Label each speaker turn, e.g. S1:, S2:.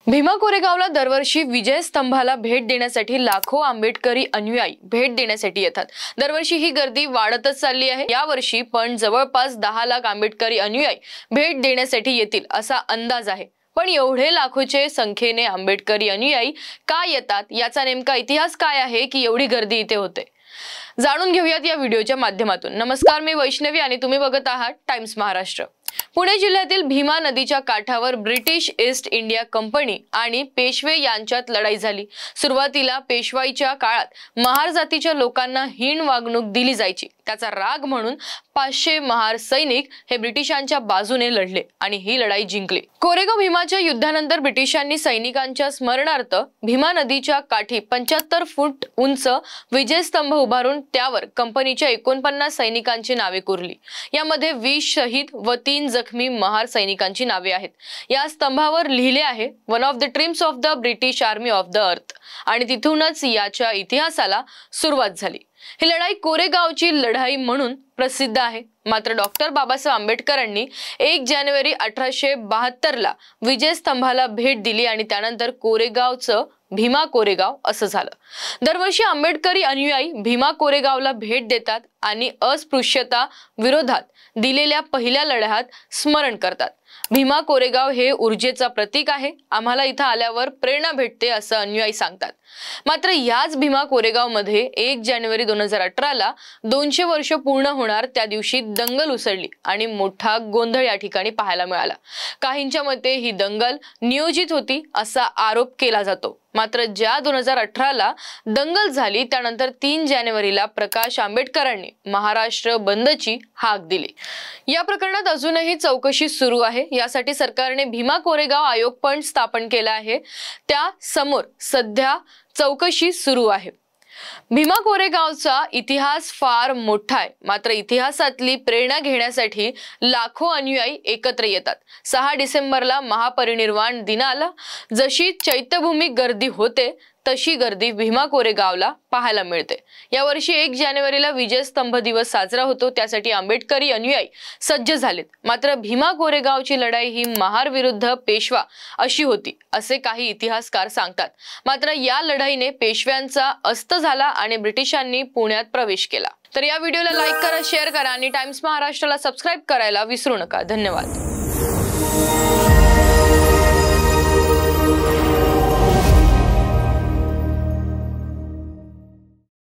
S1: भीमा कोरेगावला दरवर्षी विजय स्तंभाला भेट देण्यासाठी लाखो आंबेडकरी अनुयायी भेट देण्यासाठी येतात। दरवर्षी ही गर्दी वाढतच चालली आहे। यावर्षी पण जवळपास 10 लाख आंबेडकरी अनुयायी भेट देण्यासाठी येतील असा अंदाज आहे। पण एवढे लाखोचे संख्येने आंबेडकरी अनुयायी का येतात, याचा नेमका इतिहास काय आहे की एवढी गर्दी इथे होते, जाणून घेऊयात या व्हिडिओच्या माध्यमातून। नमस्कार, मी वैष्णवी आणि तुम्ही बघत आहात टाइम्स महाराष्ट्र। पुणे जिल्ह्यातील भीमा नदीच्या काठावर ब्रिटिश ईस्ट इंडिया कंपनी आणि पेशवे यांच्यात लढाई झाली। सुरुवातीला पेशवाईच्या काळात महार जातीच्या लोकांना हीन वागणूक दिली जायची। त्याचा राग म्हणून 500 महार सैनिक हे ब्रिटिशांच्या बाजूने लढले आणि ही लढाई जिंकली। कोरेगाव भीमाच्या युद्धानंतर ब्रिटिशांनी सैनिकांच्या स्मरणार्थ भीमा नदीच्या काठी 75 फूट उंच विजय स्तंभ उभारून त्यावर कंपनीच्या 49 सैनिकांची नावे कोरली। यामध्ये 20 शहीद व 3 जखमी महार सैनिकांची नावे आहेत। या स्तंभावर लिहिले आहे, one of the TRIMS of the British army of the earth, आणि तिथूनच याच्या इतिहासाला सुरुवात झाली। ही लढाई कोरेगावची लढाई म्हणून प्रसिद्ध आहे। मात्र डॉक्टर बाबासाहेब आंबेडकरांनी 1 जानेवारी 1872 ला विजय स्तंभाला भेट दिली आणि त्यानंतर कोरेगावचं भीमा कोरेगाव असं झालं। दरवर्षी आंबेडकरी अनुयायी भीमा कोरेगावला भेट देतात आणि अस्पृश्यता विरोधात दिलेल्या पहिल्या लढ्यात स्मरण करतात। भीमा कोरेगाव हे ऊर्जेचा प्रतीक आहे। आम्हाला इथं आल्यावर प्रेरणा भेटते असं अनुयायी सांगतात। मात्र याच भीमा कोरेगाव मध्ये 1 जानेवारी 2018 ला 200 वर्ष पूर्ण होणार त्या दिवशी दंगल उसळली आणि मोठा गोंधळ या ठिकाणी पाहायला मिळाला। काहींच्या मते ही दंगल नियोजित होती असा आरोप केला जातो। मात्र ज्या 2018 ला दंगल झाली त्यानंतर 3 जानेवारीला प्रकाश आंबेडकरांनी महाराष्ट्र बंदची हाक दिली। या प्रकरणात अजूनही चौकशी सुरू आहे। यासाठी सरकारने भीमा कोरेगाव आयोग पण स्थापन केला आहे। त्या समोर सध्या चौकशी सुरू आहे। भीमा कोरेगावचा इतिहास फार मोठा आहे। मात्र इतिहासातली प्रेरणा घेण्यासाठी लाखो अनुयायी एकत्र येतात। 6 डिसेंबरला महापरिनिर्वाण दिनाला जशी चैत्यभूमी गर्दी होते तशी गर्दी भीमा कोरेगावला पाहायला मिळते। यावर्षी 1 जानेवारीला विजय स्तंभ दिवस साजरा होतो, त्यासाठी आंबेडकरी अनुयायी सज्ज झालेत। मात्र भीमा कोरेगावची लढाई ही महार विरुद्ध पेशवा अशी होती असे काही इतिहासकार सांगतात। मात्र या लढाईने पेशव्यांचा अस्त झाला आणि ब्रिटिशांनी पुण्यात प्रवेश केला। तर या व्हिडिओला लाईक करा, शेअर करा आणि टाइम्स महाराष्ट्राला सबस्क्राइब करायला विसरू नका। धन्यवाद।